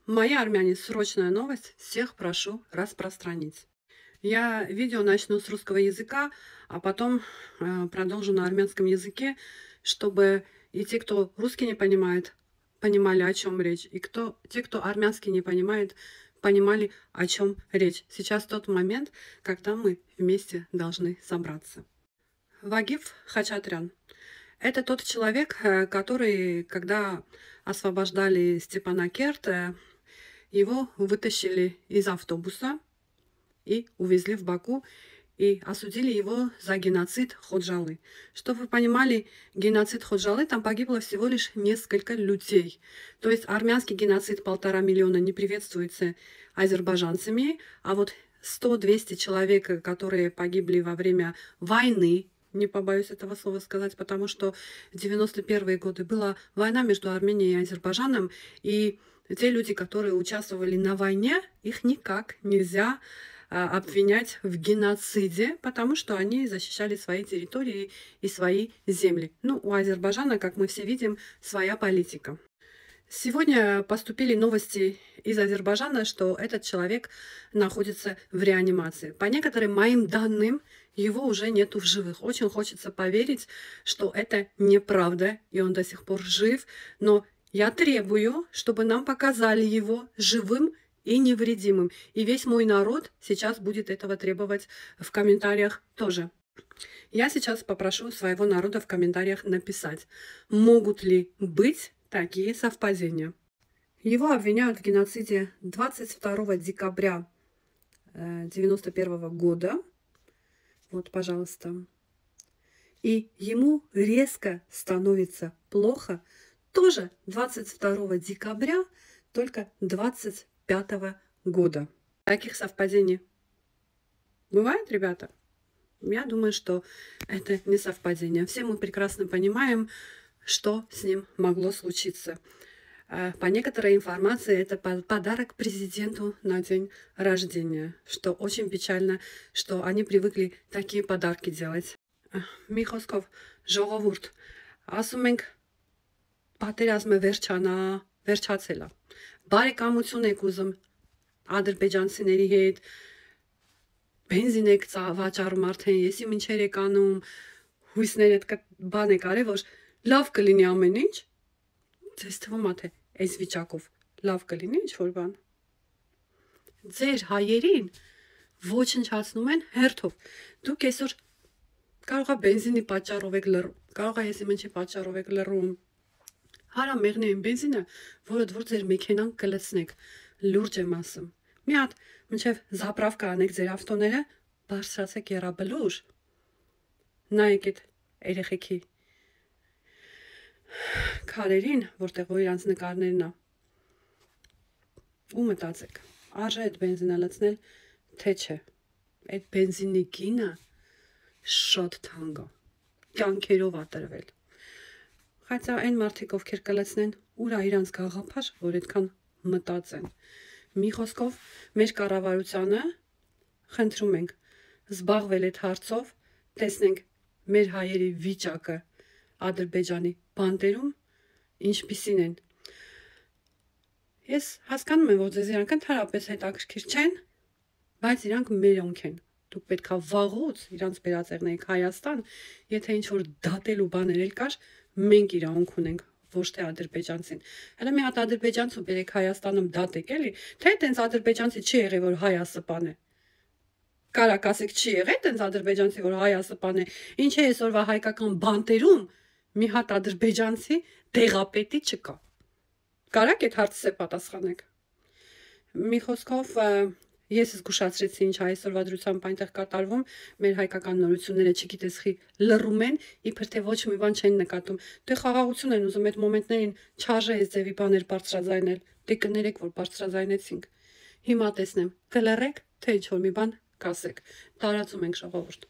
Моя армяне, срочная новость, всех прошу распространить. Я видео начну с русского языка, а потом продолжу на армянском языке, чтобы и те, кто русский не понимает, понимали, о чем речь, и те, кто армянский не понимает, понимали, о чем речь. Сейчас тот момент, когда мы вместе должны собраться. Вагиф Хачатрян. Это тот человек, который, когда освобождали Степанакерт, его вытащили из автобуса и увезли в Баку, и осудили его за геноцид Ходжалы. Чтобы вы понимали, геноцид Ходжалы, там погибло всего лишь несколько людей. То есть армянский геноцид 1,5 миллиона не приветствуется азербайджанцами, а вот 100-200 человек, которые погибли во время войны, не побоюсь этого слова сказать, потому что в 91-е годы была война между Арменией и Азербайджаном, и те люди, которые участвовали на войне, их никак нельзя обвинять в геноциде, потому что они защищали свои территории и свои земли. Ну, у Азербайджана, как мы все видим, своя политика. Сегодня поступили новости из Азербайджана, что этот человек находится в реанимации. По некоторым моим данным, его уже нету в живых. Очень хочется поверить, что это неправда, и он до сих пор жив, но я требую, чтобы нам показали его живым и невредимым. И весь мой народ сейчас будет этого требовать в комментариях тоже. Я сейчас попрошу своего народа в комментариях написать, могут ли быть такие совпадения. Его обвиняют в геноциде 22 декабря 1991 года. Вот, пожалуйста. И ему резко становится плохо тоже 22 декабря, только 25 года. Таких совпадений бывает, ребята? Я думаю, что это не совпадение. Все мы прекрасно понимаем, что с ним могло случиться. По некоторой информации, это подарок президенту на день рождения, что очень печально, что они привыкли такие подарки делать. Михосков, ժողովուրդ, ասում ենք պատերազմը վերջացել է։ Բարեկամություն եք ուզում ադրբեջանցիների հետ, բենզին եք վաճառում արդեն, եսի մինչեր եք անում, հույսներ այդ բան եք արել, որ լավ կլինի ամեն ինչ, ձեզ թվում է, թե այս վիճակով լավ կլինի ինչ-որ բան։ Ձեր հայերին ոչնչացնում են հերթով։ Դուք այսօր կարող է բենզինի պատճառով եք լռում, կարող է եսի մինչի պատճառով եք լռում։ Հարա մեղնի այն բենզինը, որը որ ձեր մեքենան կլցնեք, լուրջ եմ ասում։ Մի հատ մինչև զապրավկա անեք ձեր ավտոները, բարձրացեք եռաբլուր, նայեք այդ երեխեքի քարերին, որտեղ որ իրանց նկարներն է, ու մտածեք, արժե այդ բենզինը լցնել, թե չէ։ Այդ բենզինի գինը շատ թանկ է, կյանքերով է տրվել։ Խայցա այն մարդիկ, ովքեր կլցնեն, ուր է իրանց գաղափար, որ այդքան մտածեն։ Մի խոսքով, մեր կառավարությանը խնդրում ենք զբաղվել այդ հարցով, տեսնենք մեր հայերի վիճակը Ադրբեջանի բանտերում ինչպիսին են։ Ես հասկանում եմ, որ ձեզ իրանք ընդհանրապես հետաքրքիր չեն, բայց իրանք մերոնք են։ Դուք պետքա վաղուց իրանց վերածեղնեիք Հայաստան, եթե ինչ-որ դատելու բաներ էլ կար, մենք իրավունք ունենք, ոչ թե ադրբեջանցին։ Հələ մի հատ ադրբեջանցու բերեք Հայաստանում դատեք, էլի, թե այտենց ադրբեջանցի չի եղել, որ հայասպան է։ Կարակ ասեք, չի եղել այտենց ադրբեջանցի, որ հայասպան է։ Ինչ է այսօրվա հայկական բանտերում մի հատ ադրբեջանցի դեղապետի չկա։ Կարակ այդ հարցը պատասխանեք։ Մի խոսքով, ես զգուշացրեցի ինչ այսօրվա դրությամբ այնտեղ կատարվում, մեր հայկական նորությունները չգիտես խի լռում են, իբր թե ոչ մի բան չեն նկատում։ Դե խաղաղություն են ուզում այդ մոմենտներին չարժե այս ձևի բաներ բարձրաձայնել։ Դե կներեք, որ բարձրաձայնեցինք։ Հիմա տեսնեմ, կլռեք, թե ինչ որ մի բան կասեք։ Տարածում ենք ժողովուրդ։